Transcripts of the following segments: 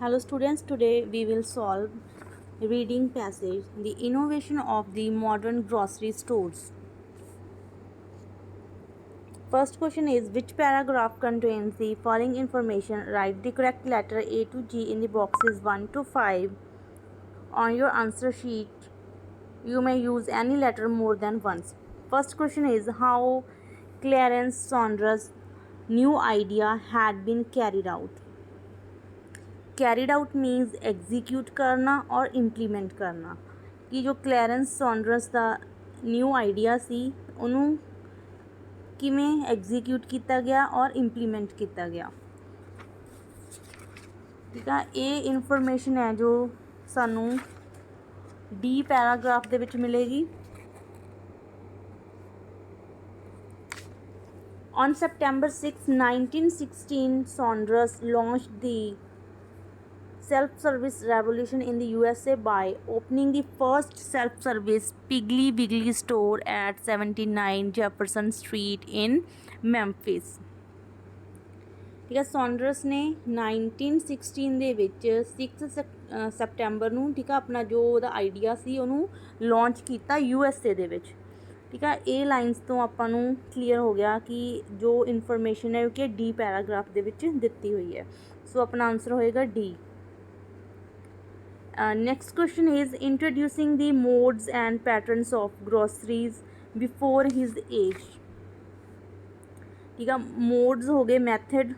Hello students, today we will solve reading passage The Innovation of the Modern Grocery Stores. First question is, which paragraph contains the following information? Write the correct letter A to G in the boxes 1 to 5. On your answer sheet, you may use any letter more than once. First question is, how Clarence Saunders' new idea had been carried out. Carried out मीनस execute करना और implement करना कि जो Clarence सॉन्डरस का new idea सी ਉਹਨੂੰ ਕਿਵੇਂ execute ਕੀਤਾ ਗਿਆ ਔਰ ਇੰਪਲੀਮੈਂਟ ਕੀਤਾ ਗਿਆ। ਠੀਕ ਆ, ਇਹ ਇਨਫੋਰਮੇਸ਼ਨ ਹੈ ਜੋ ਸਾਨੂੰ ਡੀ ਪੈਰਾਗ੍ਰਾਫ ਦੇ ਵਿੱਚ ਮਿਲੇਗੀ। On September 6, 1916, Saunders launched the self-service revolution in the USA by opening the first self-service Piggly Wiggly store at 79 Jefferson Street in Memphis। ਠੀਕ ਹੈ, ਸੌਂਡਰਸ ਨੇ 1916 ਦੇ ਵਿੱਚ 6 ਸੈਪਟੈਂਬਰ ਨੂੰ ਠੀਕ ਆ ਆਪਣਾ ਜੋ ਉਹਦਾ ਆਈਡੀਆ ਸੀ ਉਹਨੂੰ ਲਾਂਚ ਕੀਤਾ USA ਦੇ ਵਿੱਚ। ਠੀਕ ਆ, ਇਹ ਲਾਈਨਸ ਤੋਂ ਆਪਾਂ ਨੂੰ ਕਲੀਅਰ ਹੋ ਗਿਆ ਕਿ ਜੋ ਇਨਫੋਰਮੇਸ਼ਨ ਹੈ ਕਿ ਡੀ ਪੈਰਾਗ੍ਰਾਫ ਦੇ ਵਿੱਚ ਦਿੱਤੀ ਹੋਈ ਹੈ। ਸੋ ਆਪਣਾ ਆਨਸਰ ਹੋਏਗਾ D. Next question is, introducing the modes and patterns of groceries before his age। ठीक है, modes हो गए मैथड,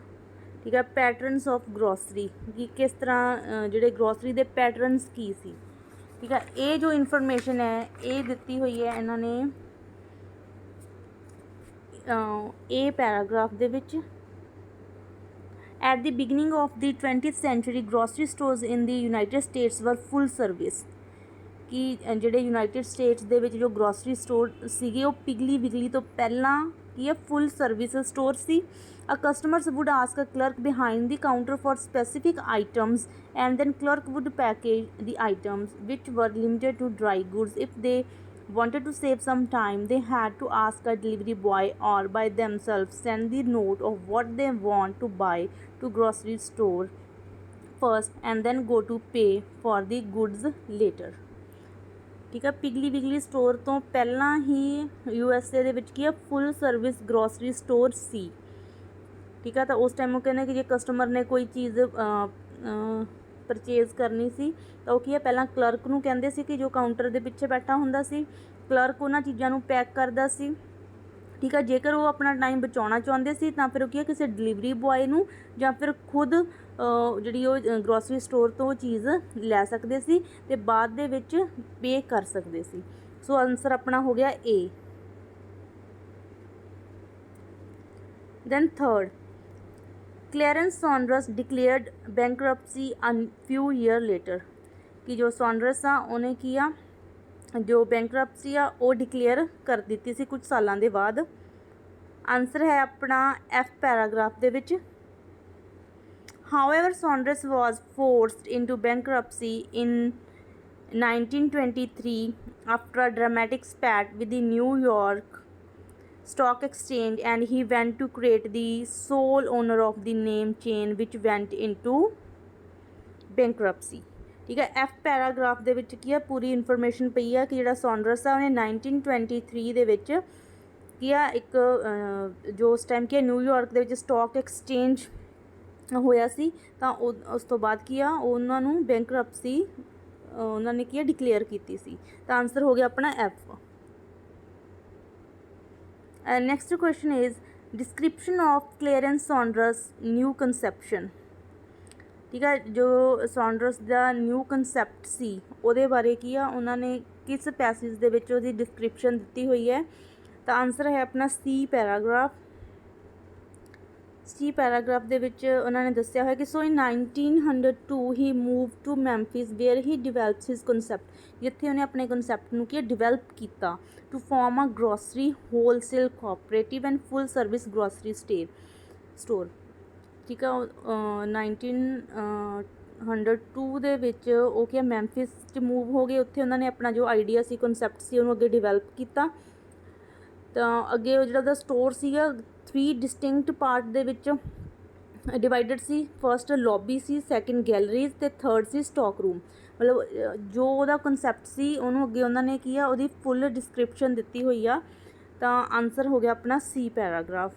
ठीक है, पैटर्नस ऑफ ग्रोसरी कि किस तरह ਜਿਹੜੇ ग्रोसरी ਦੇ पैटर्नस ਕੀ ਸੀ। ठीक है, ये जो इन्फॉर्मेशन है ये ਦਿੱਤੀ ਹੋਈ ਹੈ ਇਹਨਾਂ ਨੇ ਇਹ ਪੈਰਾਗ੍ਰਾਫ ਦੇ ਵਿੱਚ। At the beginning of the 20th century, grocery stores in the United States were full service। ਕਿ ਜਿਹੜੇ ਯੂਨਾਈਟਿਡ ਸਟੇਟਸ ਦੇ ਵਿੱਚ ਜੋ ਗਰੋਸਰੀ ਸਟੋਰ ਸੀਗੇ ਉਹ ਪਿਗਲੀ ਵਿਗਲੀ ਤੋਂ ਪਹਿਲਾਂ ਕੀ ਹੈ ਫੁੱਲ ਸਰਵਿਸ ਸਟੋਰ ਸੀ। A customers would ask a clerk behind the counter for specific items and then clerk would package the items, which were limited to dry goods. If they wanted to save some time, they had to ask a delivery boy or by themselves send the note of what they want to buy to grocery store first and then go to pay for the goods later। ਠੀਕ ਹੈ, ਪਿਗਲੀ ਵਿਗਲੀ store ਤੋਂ ਪਹਿਲਾਂ ਹੀ USA ਦੇ ਵਿੱਚ ਕੀ ਹੈ full service grocery store ਸੀ। ਠੀਕ ਹੈ, ਤਾਂ ਉਸ ਟਾਈਮ ਉਹ ਕਹਿੰਦੇ ਕਿ ਜੇ ਕਸਟਮਰ ਨੇ ਕੋਈ ਚੀਜ਼ ਪਰਚੇਜ਼ ਕਰਨੀ ਸੀ ਤਾਂ ਉਹ ਕੀ ਹੈ ਪਹਿਲਾਂ ਕਲਰਕ ਨੂੰ ਕਹਿੰਦੇ ਸੀ ਕਿ ਜੋ ਕਾਊਂਟਰ ਦੇ ਪਿੱਛੇ ਬੈਠਾ ਹੁੰਦਾ ਸੀ, ਕਲਰਕ ਉਹਨਾਂ ਚੀਜ਼ਾਂ ਨੂੰ ਪੈਕ ਕਰਦਾ ਸੀ। ਠੀਕ ਹੈ, ਜੇਕਰ ਉਹ ਆਪਣਾ ਟਾਈਮ ਬਚਾਉਣਾ ਚਾਹੁੰਦੇ ਸੀ ਤਾਂ ਫਿਰ ਉਹ ਕੀ ਹੈ ਕਿਸੇ ਡਿਲੀਵਰੀ ਬੋਏ ਨੂੰ ਜਾਂ ਫਿਰ ਖੁਦ ਜਿਹੜੀ ਉਹ ਗਰੋਸਰੀ ਸਟੋਰ ਤੋਂ ਉਹ ਚੀਜ਼ ਲੈ ਸਕਦੇ ਸੀ ਅਤੇ ਬਾਅਦ ਦੇ ਵਿੱਚ ਪੇ ਕਰ ਸਕਦੇ ਸੀ। ਸੋ ਆਨਸਰ ਆਪਣਾ ਹੋ ਗਿਆ ਏ। Then third, Clarence Saunders declared bankruptcy a few years later। ਕਿ ਜੋ ਸੌਂਡਰਸ ਆ ਉਹਨੇ ਕੀ ਆ ਜੋ ਬੈਂਕਰਪਸੀ ਆ ਉਹ ਡਿਕਲੇਅਰ ਕਰ ਦਿੱਤੀ ਸੀ ਕੁਝ ਸਾਲਾਂ ਦੇ ਬਾਅਦ। ਆਨਸਰ ਹੈ ਆਪਣਾ ਐਫ ਪੈਰਾਗ੍ਰਾਫ ਦੇ ਵਿੱਚ। However, Saunders was forced into bankruptcy in 1923 after a dramatic spat with the New York Stock Exchange, and he went to create the sole owner of the name chain, which went into bankruptcy। ਠੀਕ ਹੈ, F paragraph ਦੇ ਵਿੱਚ ਕੀ ਆ ਪੂਰੀ information ਪਈ ਆ ਕਿ ਜਿਹੜਾ ਸੌਂਡਰਸ ਆ ਉਹਨੇ 1923 ਦੇ ਵਿੱਚ ਕੀ ਆ ਇੱਕ ਜੋ ਉਸ ਟਾਈਮ ਕੀ ਨਿਊਯਾਰਕ ਦੇ ਵਿੱਚ ਸਟਾਕ ਐਕਸਚੇਂਜ ਹੋਇਆ ਸੀ ਤਾਂ ਉਸ ਤੋਂ ਬਾਅਦ ਕੀ ਆ ਉਹਨਾਂ ਨੂੰ ਬੈਂਕਰਪਸੀ ਉਹਨਾਂ ਨੇ ਕੀ ਆ ਡਿਕਲੇਅਰ ਕੀਤੀ ਸੀ। ਤਾਂ ਆਨਸਰ ਹੋ ਗਿਆ ਆਪਣਾ F. Next question is, description of Clarence Saunders new conception. ਠੀਕ ਹੈ, ਜੋ ਸੌਂਡਰਸ ਦਾ ਨਿਊ ਕੰਸੈਪਟ ਸੀ ਉਹਦੇ ਬਾਰੇ ਕੀ ਆ ਉਹਨਾਂ ਨੇ ਕਿਸ ਪੈਸੇਜ ਦੇ ਵਿੱਚ ਉਹਦੀ ਡਿਸਕ੍ਰਿਪਸ਼ਨ ਦਿੱਤੀ ਹੋਈ ਹੈ। ਤਾਂ ਆਨਸਰ ਹੈ ਆਪਣਾ ਸੀ ਪੈਰਾਗ੍ਰਾਫ। ਸੀ ਪੈਰਾਗ੍ਰਾਫ ਦੇ ਵਿੱਚ ਉਹਨਾਂ ਨੇ ਦੱਸਿਆ ਹੋਇਆ ਕਿ so in 1902 he move to Memphis where he develops his concept. ਜਿੱਥੇ ਉਹਨੇ ਆਪਣੇ ਕਨਸੈਪਟ ਨੂੰ ਕੀ ਡਿਵੈਲਪ ਕੀਤਾ to form a grocery wholesale cooperative and full service grocery store. ਠੀਕ ਆ, 1902 ਦੇ ਵਿੱਚ ਉਹ ਕੀ ਮੈਂਫਿਸ 'ਚ ਮੂਵ ਹੋ ਗਏ। ਉੱਥੇ ਉਹਨਾਂ ਨੇ ਆਪਣਾ ਜੋ ਆਈਡੀਆ ਸੀ ਕਨਸੈਪਟ ਸੀ ਉਹਨੂੰ ਅੱਗੇ ਡਿਵੈਲਪ ਕੀਤਾ। ਤਾਂ ਅੱਗੇ ਉਹ ਜਿਹੜਾ ਉਹਦਾ ਸਟੋਰ ਸੀਗਾ 3 ਡਿਸਟਿੰਕਟ ਪਾਰਟ ਦੇ ਵਿੱਚ ਡਿਵਾਈਡਡ ਸੀ। ਫਰਸਟ ਲੌਬੀ ਸੀ, ਸੈਕਿੰਡ ਗੈਲਰੀਜ਼ ਅਤੇ ਥਰਡ ਸੀ ਸਟਾਕ ਰੂਮ। ਮਤਲਬ ਜੋ ਉਹਦਾ ਕਨਸੈਪਟ ਸੀ ਉਹਨੂੰ ਅੱਗੇ ਉਹਨਾਂ ਨੇ ਕੀ ਆ ਉਹਦੀ ਫੁੱਲ ਡਿਸਕ੍ਰਿਪਸ਼ਨ ਦਿੱਤੀ ਹੋਈ ਆ। ਤਾਂ ਆਨਸਰ ਹੋ ਗਿਆ ਆਪਣਾ ਸੀ paragraph.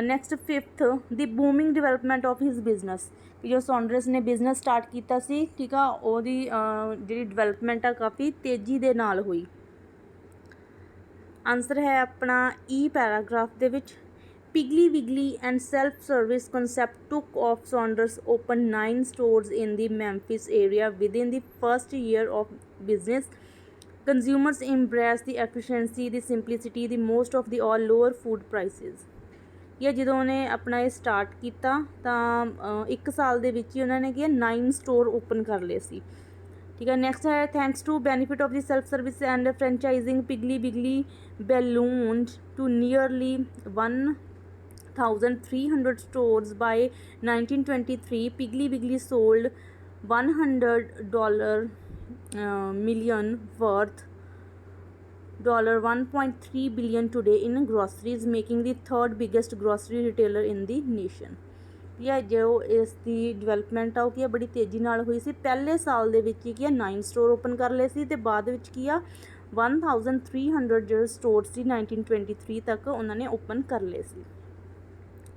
Next fifth, the booming development of his business. ਕਿ ਜੋ ਸੌਂਡਰਸ ਨੇ ਬਿਜ਼ਨਸ ਸਟਾਰਟ ਕੀਤਾ ਸੀ, ਠੀਕ ਆ, ਉਹਦੀ ਜਿਹੜੀ ਡਿਵੈਲਪਮੈਂਟ ਆ ਕਾਫੀ ਤੇਜ਼ੀ ਦੇ ਨਾਲ ਹੋਈ। ਆਨਸਰ ਹੈ ਆਪਣਾ ਈ ਪੈਰਾਗ੍ਰਾਫ ਦੇ ਵਿੱਚ। Piggly Wiggly and self service concept took off. Saunders opened 9 stores in the Memphis area within the first year of business. Consumers embraced the efficiency, the simplicity, the most of the all lower food prices. ਜਾਂ ਜਦੋਂ ਉਹਨੇ ਆਪਣਾ ਇਹ start ਕੀਤਾ ਤਾਂ 1 ਸਾਲ ਦੇ ਵਿੱਚ ਹੀ ਉਹਨਾਂ ਨੇ ਕੀ 9 ਸਟੋਰ ਓਪਨ ਕਰ ਲਏ ਸੀ। ਠੀਕ ਹੈ। ਨੈਕਸਟ ਹੈ, thanks to benefit of the self service and franchising, Piggly Wiggly ballooned to nearly 1,300 stores by 1923. Piggly Wiggly sold $100 million worth $1.3 billion today in groceries, making the third biggest grocery retailer in the nation. या जो इसकी development आ वो बड़ी तेज़ी नाल हुई सी। पहले साल दे विच की 9 स्टोर ओपन कर लए सी ते बाद विच की 1300 जो स्टोर सी 1923 तक उन्होंने ओपन कर लए सी।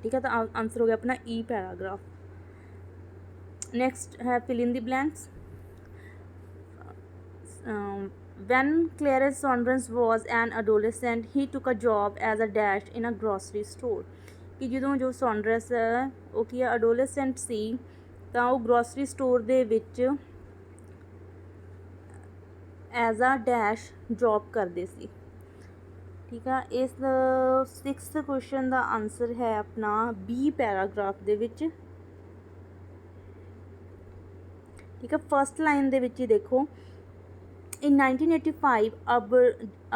ठीक है। तो आंसर हो गया अपना ई पैराग्राफ। नेक्स्ट है fill in the blanks. When Clarence Saunders was an adolescent, he took a job as a dash in a grocery store. कि ਜਦੋਂ ਜੋ ਸੌਂਡਰਸ ਹੈ ਉਹ ਕੀ ਅਡੋਲੈਸੈਂਟ ਸੀ ਤਾਂ ਉਹ ਗਰੋਸਰੀ ਸਟੋਰ ਦੇ ਵਿੱਚ ਐਜ਼ ਆ ਡੈਸ਼ ਜੌਬ ਕਰਦੇ ਸੀ। ਠੀਕ ਆ। ਇਸ 6th ਕੁਐਸਚਨ ਦਾ ਆਨਸਰ ਹੈ ਆਪਣਾ ਬੀ ਪੈਰਾਗ੍ਰਾਫ ਦੇ ਵਿੱਚ। ਠੀਕ ਆ। ਫਸਟ ਲਾਈਨ ਦੇ ਵਿੱਚ ਹੀ ਦੇਖੋ, In 1985,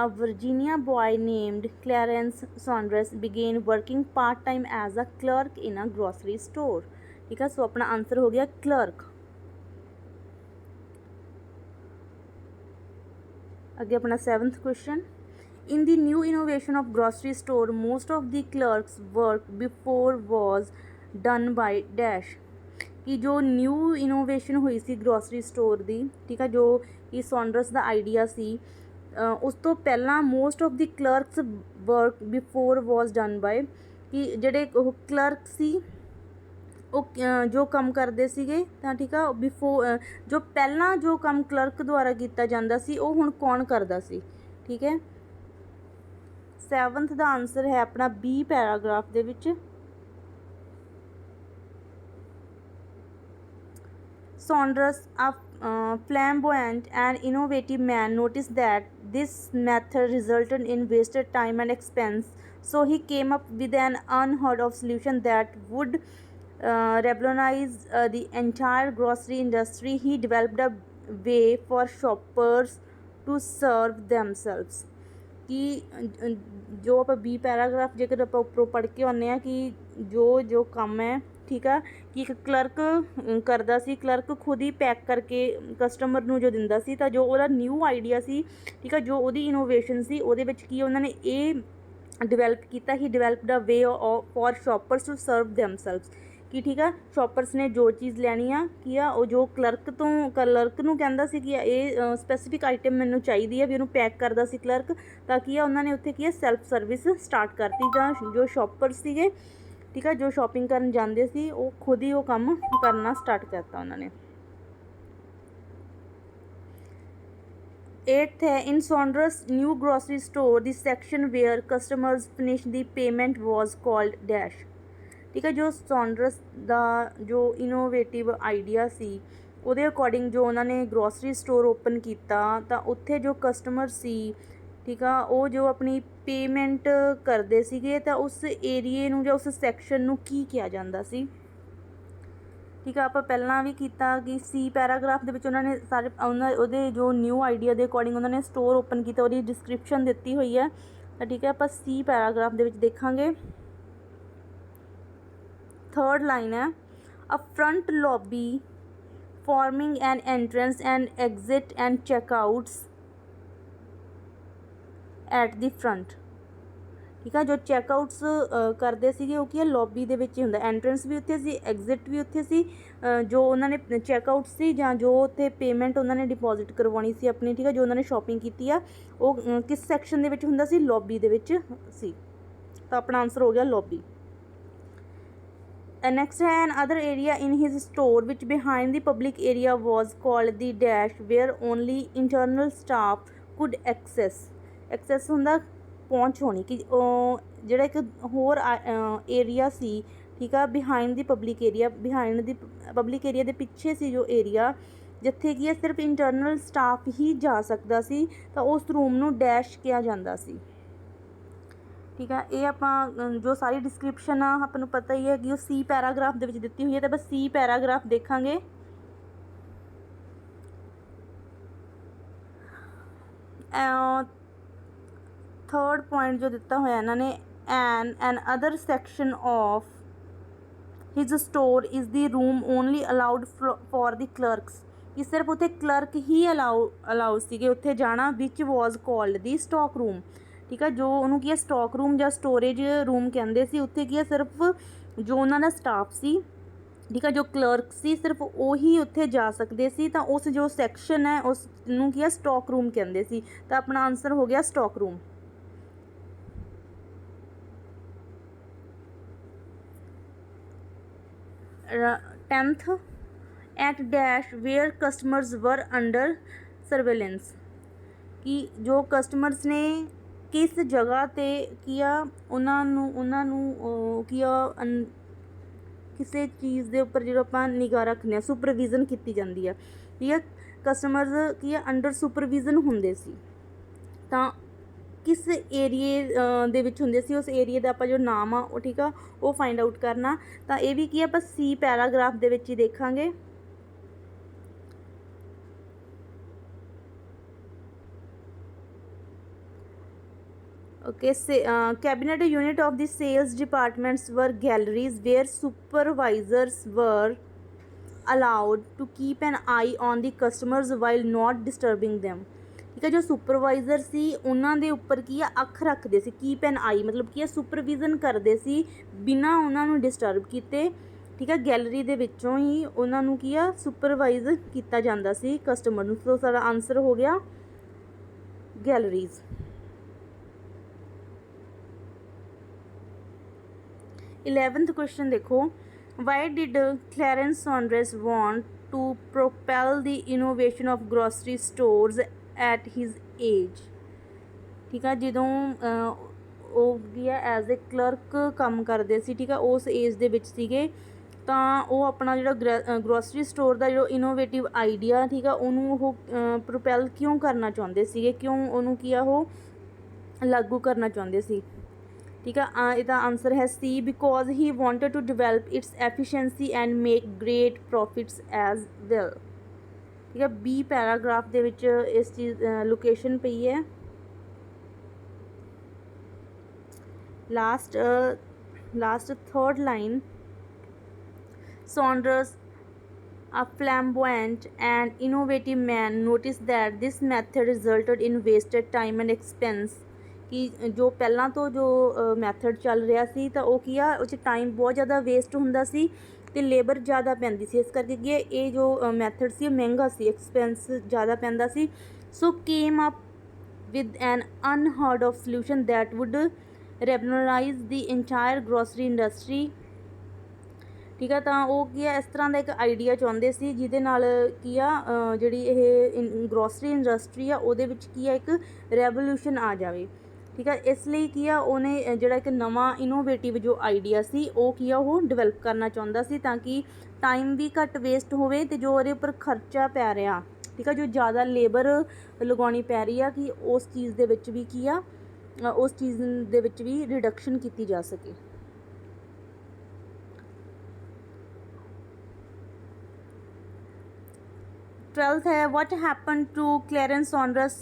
a Virginia boy named Clarence Saunders began working part-time as a clerk in a grocery store. ठीक है। सो अपना आंसर हो गया क्लर्क। अगे अपना 7th question. In the new innovation of grocery store, most of the clerks' work before was done by dash. कि जो new innovation हुई सी ग्रोसरी स्टोर दी, ठीक है, जो कि सौंडरस ਦਾ ਆਈਡੀਆ ਸੀ, ਉਸ ਤੋਂ ਪਹਿਲਾਂ most of the clerks work before was done by, ਕਿ ਜਿਹੜੇ ਉਹ ਕਲਰਕ ਸੀ ਉਹ ਜੋ ਕੰਮ ਕਰਦੇ ਸੀਗੇ ਤਾਂ ਠੀਕ ਆ ਬਿਫੋਰ ਜੋ ਪਹਿਲਾਂ ਜੋ ਕੰਮ ਕਲਰਕ ਦੁਆਰਾ ਕੀਤਾ ਜਾਂਦਾ ਸੀ ਉਹ ਹੁਣ ਕੌਣ ਕਰਦਾ ਸੀ। ਠੀਕ ਹੈ। 7th ਦਾ ਆਨਸਰ ਹੈ ਆਪਣਾ ਬੀ ਪੈਰਾਗ੍ਰਾਫ ਦੇ ਵਿੱਚ। Saunders, a flamboyant and innovative man, noticed that this method resulted in wasted time and expense, so he came up with an unheard of solution that would revolutionize the entire grocery industry. He developed a way for shoppers to serve themselves. कि जो आप B paragraph जेकर आप उपरों पढ़ के आने हैं कि जो काम है, ठीक है, कि एक क्लर्क करदा सी, क्लर्क खुद ही पैक करके कस्टमर नूं जो दिंदा सी, तां जो ਉਹਦਾ न्यू आइडिया सी, ठीक है, जो ਉਹਦੀ इनोवेशन सी ਉਹਦੇ ਵਿੱਚ ਕੀ ਉਹਨਾਂ ਨੇ ਇਹ ਡਿਵੈਲਪ ਕੀਤਾ। He developed a way for shoppers to serve themselves. कि ठीक है, शॉपर्स ने जो चीज़ लैनी आ कि वो जो क्लर्क नूं कहंदा सी कि ये स्पैसीफिक आइटम मैनूं चाहीदी है, भी उन्होंने पैक करदा सी क्लर्क, तां कि उन्होंने उत्थे की सैल्फ सर्विस स्टार्ट करती। तां जो शॉपर्स सीगे, ठीक है, जो शॉपिंग करन जांदे सी वो खुद ही वो काम करना स्टार्ट करता उन्होंने। 8th है, in Saunders new grocery store the section where customers finish the payment was called dash. ठीक है। जो सौंडरस ਦਾ ਜੋ ਇਨੋਵੇਟਿਵ ਆਈਡੀਆ ਸੀ ਉਹਦੇ ਅਕੋਰਡਿੰਗ ਜੋ ਉਹਨਾਂ ਨੇ ਗਰੋਸਰੀ ਸਟੋਰ ਓਪਨ ਕੀਤਾ ਤਾਂ ਉੱਥੇ ਜੋ ਕਸਟਮਰ ਸੀ, ਠੀਕ ਆ, ਉਹ ਜੋ ਆਪਣੀ ਪੇਮੈਂਟ ਕਰਦੇ ਸੀਗੇ ਤਾਂ ਉਸ ਏਰੀਏ ਨੂੰ ਜਾਂ ਉਸ ਸੈਕਸ਼ਨ ਨੂੰ ਕੀ ਕਿਹਾ ਜਾਂਦਾ ਸੀ। ਠੀਕ ਆ। ਆਪਾਂ ਪਹਿਲਾਂ ਵੀ ਕੀਤਾ ਕਿ ਸੀ ਪੈਰਾਗ੍ਰਾਫ ਦੇ ਵਿੱਚ ਉਹਨਾਂ ਨੇ ਸਾਰੇ ਉਹਦੇ ਜੋ ਨਿਊ ਆਈਡੀਆ ਦੇ ਅਕੋਰਡਿੰਗ ਉਹਨਾਂ ਨੇ ਸਟੋਰ ਓਪਨ ਕੀਤਾ, ਉਹਦੀ ਡਿਸਕ੍ਰਿਪਸ਼ਨ ਦਿੱਤੀ ਹੋਈ ਹੈ। ਤਾਂ ਠੀਕ ਹੈ, ਆਪਾਂ ਸੀ ਪੈਰਾਗ੍ਰਾਫ ਦੇ ਵਿੱਚ ਦੇਖਾਂਗੇ। 3rd line है, a front lobby forming an entrance and exit and checkouts at the front. ਠੀਕ ਆ। ਜੋ ਚੈੱਕਆਊਟਸ ਕਰਦੇ ਸੀਗੇ ਉਹ ਕੀ ਆ ਲੌਬੀ ਦੇ ਵਿੱਚ ਹੀ ਹੁੰਦਾ, ਐਂਟਰੈਂਸ ਵੀ ਉੱਥੇ ਸੀ, ਐਗਜ਼ਿਟ ਵੀ ਉੱਥੇ ਸੀ। ਜੋ ਉਹਨਾਂ ਨੇ ਚੈੱਕਆਊਟ ਸੀ ਜਾਂ ਜੋ ਉੱਥੇ ਪੇਮੈਂਟ ਉਹਨਾਂ ਨੇ ਡਿਪੋਜ਼ਿਟ ਕਰਵਾਉਣੀ ਸੀ ਆਪਣੀ, ਠੀਕ ਆ, ਜੋ ਉਹਨਾਂ ਨੇ ਸ਼ਾਪਿੰਗ ਕੀਤੀ ਆ ਉਹ ਕਿਸ ਸੈਕਸ਼ਨ ਦੇ ਵਿੱਚ ਹੁੰਦਾ ਸੀ, ਲੌਬੀ ਦੇ ਵਿੱਚ ਸੀ। ਤਾਂ ਆਪਣਾ ਆਨਸਰ ਹੋ ਗਿਆ ਲੌਬੀ। Next है another area in his store which behind the public area was called the dash where only internal staff could access। access ਹੁੰਦਾ ਪਹੁੰਚ ਹੋਣੀ ਕਿ ਜਿਹੜਾ ਇੱਕ ਹੋਰ ਏਰੀਆ ਸੀ, ਠੀਕ ਆ, behind the public area, behind the public area ਦੇ ਪਿੱਛੇ ਸੀ ਜੋ ਏਰੀਆ ਜਿੱਥੇ ਕੀ ਹੈ ਸਿਰਫ ਇੰਟਰਨਲ ਸਟਾਫ ਹੀ ਜਾ ਸਕਦਾ ਸੀ, ਤਾਂ ਉਸ ਰੂਮ ਨੂੰ ਡੈਸ਼ ਕਿਹਾ ਜਾਂਦਾ ਸੀ। ਠੀਕ ਆ। ਇਹ ਆਪਾਂ ਜੋ ਸਾਰੀ ਡਿਸਕ੍ਰਿਪਸ਼ਨ ਆ ਆਪਾਂ ਨੂੰ ਪਤਾ ਹੀ ਹੈ ਕਿ ਉਹ ਸੀ ਪੈਰਾਗ੍ਰਾਫ ਦੇ ਵਿੱਚ ਦਿੱਤੀ ਹੋਈ ਹੈ, ਤਾਂ ਬਸ ਸੀ ਪੈਰਾਗ੍ਰਾਫ ਦੇਖਾਂਗੇ। ਥਰਡ ਪੁਆਇੰਟ ਜੋ ਦਿੱਤਾ ਹੋਇਆ ਇਹਨਾਂ ਨੇ, another section of his store is the room only allowed for the clerks, ਕਿ ਸਿਰਫ ਉੱਥੇ ਕਲਰਕ ਹੀ ਅਲਾਉ ਸੀਗੇ ਉੱਥੇ ਜਾਣਾ, which was called the stock room. ਠੀਕ ਆ। ਜੋ ਉਹਨੂੰ ਕੀ ਹੈ ਸਟਾਕ ਰੂਮ ਜਾਂ ਸਟੋਰੇਜ ਰੂਮ ਕਹਿੰਦੇ ਸੀ, ਉੱਥੇ ਕੀ ਹੈ ਸਿਰਫ ਜੋ ਉਹਨਾਂ ਦਾ ਸਟਾਫ ਸੀ, ਠੀਕ ਆ, ਜੋ ਕਲਰਕ ਸੀ ਸਿਰਫ ਉਹੀ ਉੱਥੇ ਜਾ ਸਕਦੇ ਸੀ, ਤਾਂ ਉਸ ਜੋ ਸੈਕਸ਼ਨ ਹੈ ਉਸ ਨੂੰ ਕੀ ਹੈ ਸਟਾਕ ਰੂਮ ਕਹਿੰਦੇ ਸੀ। ਤਾਂ ਆਪਣਾ ਆਨਸਰ ਹੋ ਗਿਆ stock room. Tenth at dash where customers were under surveillance, ਕਿ ਜੋ ਕਸਟਮਰਸ ਨੇ ਕਿਸ ਜਗ੍ਹਾ 'ਤੇ ਕੀ ਆ ਉਹਨਾਂ ਨੂੰ ਕੀ ਆ ਕਿਸੇ ਚੀਜ਼ ਦੇ ਉੱਪਰ ਜਦੋਂ ਆਪਾਂ ਨਿਗਾਹ ਰੱਖਦੇ ਹਾਂ, ਸੁਪਰਵਿਜ਼ਨ ਕੀਤੀ ਜਾਂਦੀ ਆ, ਠੀਕ ਹੈ। ਕਸਟਮਰਸ ਕੀ ਆ ਅੰਡਰ ਸੁਪਰਵਿਜ਼ਨ ਹੁੰਦੇ ਸੀ, ਤਾਂ ਕਿਸ ਏਰੀਏ ਦੇ ਵਿੱਚ ਹੁੰਦੇ ਸੀ, ਉਸ ਏਰੀਏ ਦਾ ਆਪਾਂ ਜੋ ਨਾਮ ਆ ਉਹ, ਠੀਕ ਆ, ਉਹ ਫਾਈਂਡ ਆਊਟ ਕਰਨਾ। ਤਾਂ ਇਹ ਵੀ ਕੀ ਆਪਾਂ ਸੀ ਪੈਰਾਗ੍ਰਾਫ ਦੇ ਵਿੱਚ ਹੀ ਦੇਖਾਂਗੇ। Okay, cabinet unit of the sales departments were galleries where supervisors were allowed to keep an eye on the customers while not disturbing them। ਠੀਕ ਹੈ। ਜੋ ਸੁਪਰਵਾਈਜ਼ਰ ਸੀ ਉਹਨਾਂ ਦੇ ਉੱਪਰ ਕੀ ਆ ਅੱਖ ਰੱਖਦੇ ਸੀ, ਕੀਪ ਐਨ ਆਈ ਮਤਲਬ ਕੀ ਆ ਸੁਪਰਵਿਜ਼ਨ ਕਰਦੇ ਸੀ ਬਿਨਾਂ ਉਹਨਾਂ ਨੂੰ ਡਿਸਟਰਬ ਕੀਤੇ, ਠੀਕ ਹੈ। ਗੈਲਰੀ ਦੇ ਵਿੱਚੋਂ ਹੀ ਉਹਨਾਂ ਨੂੰ ਕੀ ਆ ਸੁਪਰਵਾਈਜ਼ ਕੀਤਾ ਜਾਂਦਾ ਸੀ ਕਸਟਮਰ ਨੂੰ। ਸੋ ਸਾਡਾ ਆਨਸਰ ਹੋ ਗਿਆ ਗੈਲਰੀਜ਼। 11th question देखो, why did Clarence Saunders want to propel the innovation of grocery stores at his age। ठीक है। ਜਦੋਂ ਉਹ ਕੀ ਹੈ ਐਜ਼ ਏ ਕਲਰਕ ਕੰਮ ਕਰਦੇ ਸੀ, ਠੀਕ ਹੈ, ਉਸ ਏਜ ਦੇ ਵਿੱਚ ਸੀਗੇ, ਤਾਂ ਉਹ ਆਪਣਾ ਜਿਹੜਾ ਗਰੋਸਰੀ ਸਟੋਰ ਦਾ ਜੋ ਇਨੋਵੇਟਿਵ ਆਈਡੀਆ, ਠੀਕ ਆ, ਉਹਨੂੰ ਉਹ ਪ੍ਰੋਪੈਲ ਕਿਉਂ ਕਰਨਾ ਚਾਹੁੰਦੇ ਸੀਗੇ, ਕਿਉਂ ਉਹਨੂੰ ਕੀ ਆ ਉਹ ਲਾਗੂ ਕਰਨਾ ਚਾਹੁੰਦੇ ਸੀ। ठीक है। इसका आंसर है C, because he wanted to develop its efficiency and make great profits as well. ठीक है। बी पैराग्राफ दे विच इस चीज़ लोकेशन पई है। Last third line, Saunders, a flamboyant and innovative man, noticed that this method resulted in wasted time and expense। ਕਿ ਜੋ ਪਹਿਲਾਂ ਤੋਂ ਜੋ ਮੈਥਡ ਚੱਲ ਰਿਹਾ ਸੀ ਤਾਂ ਉਹ ਕੀ ਆ ਉਹ 'ਚ ਟਾਈਮ ਬਹੁਤ ਜ਼ਿਆਦਾ ਵੇਸਟ ਹੁੰਦਾ ਸੀ ਅਤੇ ਲੇਬਰ ਜ਼ਿਆਦਾ ਪੈਂਦੀ ਸੀ, ਇਸ ਕਰਕੇ ਕੀ ਇਹ ਜੋ ਮੈਥਡ ਸੀ ਮਹਿੰਗਾ ਸੀ, ਐਕਸਪੈਂਸ ਜ਼ਿਆਦਾ ਪੈਂਦਾ ਸੀ। So came up with an unheard of solution that would revolutionize the entire grocery industry. ਠੀਕ ਆ। ਤਾਂ ਉਹ ਕੀ ਆ ਇਸ ਤਰ੍ਹਾਂ ਦਾ ਇੱਕ ਆਈਡੀਆ ਚਾਹੁੰਦੇ ਸੀ ਜਿਹਦੇ ਨਾਲ ਕੀ ਆ ਜਿਹੜੀ ਇਹ ਗਰੋਸਰੀ ਇੰਡਸਟਰੀ ਆ ਉਹਦੇ ਵਿੱਚ ਕੀ ਆ ਇੱਕ ਰੈਵੋਲੂਸ਼ਨ ਆ ਜਾਵੇ। ਠੀਕ ਆ। ਇਸ ਲਈ ਕੀ ਆ ਉਹਨੇ ਜਿਹੜਾ ਇੱਕ ਨਵਾਂ ਇਨੋਵੇਟਿਵ ਜੋ ਆਈਡੀਆ ਸੀ ਉਹ ਕੀ ਆ ਉਹ ਡਿਵੈਲਪ ਕਰਨਾ ਚਾਹੁੰਦਾ ਸੀ, ਤਾਂ ਕਿ ਟਾਈਮ ਵੀ ਘੱਟ ਵੇਸਟ ਹੋਵੇ ਅਤੇ ਜੋ ਉਹਦੇ ਉੱਪਰ ਖਰਚਾ ਪੈ ਰਿਹਾ, ਠੀਕ ਆ, ਜੋ ਜ਼ਿਆਦਾ ਲੇਬਰ ਲਗਾਉਣੀ ਪੈ ਰਹੀ ਆ, ਕਿ ਉਸ ਚੀਜ਼ ਦੇ ਵਿੱਚ ਵੀ ਕੀ ਆ ਉਸ ਚੀਜ਼ ਦੇ ਵਿੱਚ ਵੀ ਰਿਡਕਸ਼ਨ ਕੀਤੀ ਜਾ ਸਕੇ। ट्वेल्थ है, what happen to Clarence Saunders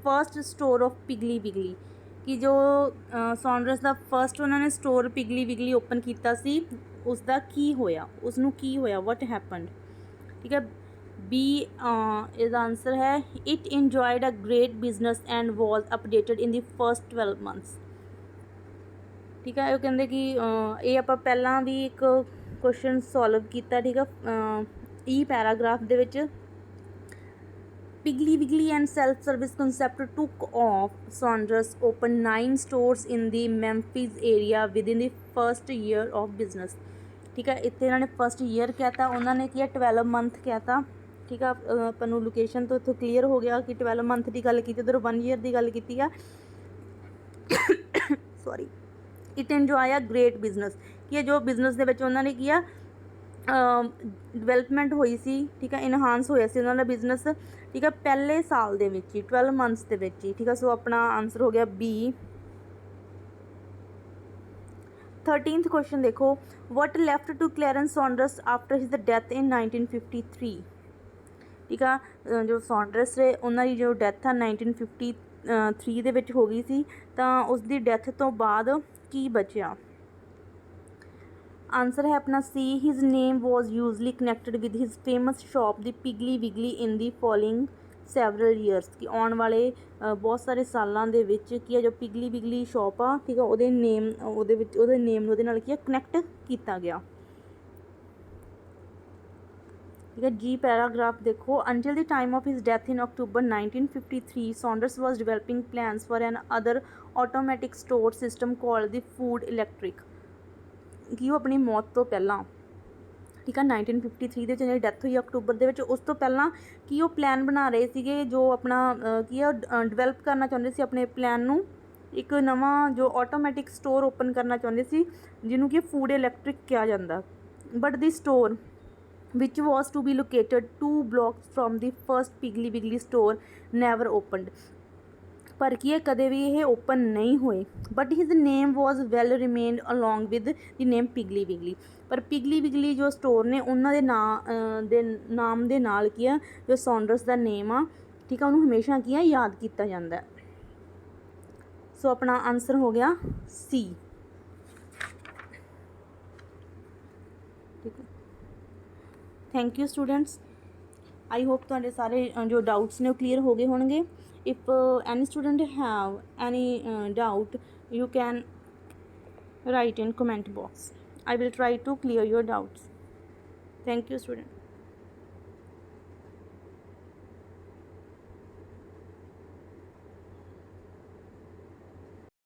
first store of Piggly Wiggly, कि जो सॉन्डर्स ਦਾ ਫਸਟ ਉਹਨਾਂ ਨੇ ਸਟੋਰ ਪਿਗਲੀ ਵਿਗਲੀ ਓਪਨ ਕੀਤਾ ਸੀ ਉਸ ਦਾ ਕੀ ਹੋਇਆ, ਉਸਨੂੰ ਕੀ ਹੋਇਆ, व्हाट हैपन्ड। ठीक है। बी इसका आंसर है it enjoyed a great business and was updated in the first 12 months। ठीक है। कहते कि ये आप पहला भी एक क्वेश्चन सॉल्व किया, ठीक है। ई पैराग्राफ दे विच Piggly Wiggly and self-service concept took off. Saunders opened 9 stores in the Memphis area within the first year of business. ठीक है, इतने इन्होंने फर्स्ट ईयर कहता, उन्होंने किया 12 मंथ कहता। ठीक है, अपन लोकेशन तो इतों क्लीयर हो गया कि 12 मंथ की गल की, उधर 1 ईयर की गल की है। Sorry. It enjoy a great business, कि जो बिजनेस के उन्होंने किया डिवेलपमेंट हुई सी, ठीक है, इनहांस होया सी उन्होंने बिजनेस, ठीक है, पहले साल दे विच ही 12 मंथ्स के विच ही। ठीक है, सो अपना आंसर हो गया बी। 13th क्वेश्चन देखो, what left to Clarence Saunders after his death in 1953। ठीक है, जो सॉन्डर्स है उन्होंने जो डैथ है 1953 दे विच हो गई सी, तो उसकी डैथ तो बाद की बचा। आंसर है अपना C, his name was usually connected with his famous shop the Piggly Wiggly in the following several years, कि आने वाले बहुत सारे सालों के विच की जो पिगली विगली शॉप आ, ठीक है, वो नेम वो नेम वो कनैक्ट किया गया। ठीक है जी। पैराग्राफ देखो, until the time of his death in October 1953 Saunders was developing plans for another automatic store system called the Foodelectric, कि वो अपनी मौत तो पहला, ठीक है, 1953 ਦੇ ਜਿਹੜੀ ਡੈਥ ਹੋਈ ਅਕਤੂਬਰ ਦੇ ਵਿੱਚ, ਉਸ ਤੋਂ ਪਹਿਲਾਂ ਕੀ ਉਹ ਪਲਾਨ ਬਣਾ ਰਹੇ ਸੀਗੇ, ਜੋ ਆਪਣਾ ਕੀ ਆ ਡਿਵੈਲਪ ਕਰਨਾ ਚਾਹੁੰਦੇ ਸੀ ਆਪਣੇ ਪਲਾਨ ਨੂੰ, ਇੱਕ ਨਵਾਂ ਜੋ ਆਟੋਮੈਟਿਕ ਸਟੋਰ ਓਪਨ ਕਰਨਾ ਚਾਹੁੰਦੇ ਸੀ, ਜਿਹਨੂੰ ਕਿ ਫੂਡ ਇਲੈਕਟ੍ਰਿਕ ਕਿਹਾ ਜਾਂਦਾ। But the store which was to be located 2 blocks from the first Piggly Wiggly store never opened, पर कि कदे भी ये ओपन नहीं हुए। But his name was well remained along with the name Piggly Wiggly, पर पिगली विगली जो store ने उन्होंने नाम के नाल की है जो सॉन्डर्स का नेम आ, ठीक है, उन्होंने हमेशा की है याद किया जाता है। सो अपना आंसर हो गया सी। ठीक है, thank you students. I hope तुहाडे सारे जो डाउट्स ने क्लीयर हो गए होंगे। If any student have any doubt, you can write in comment box. I will try to clear your doubts. Thank you student.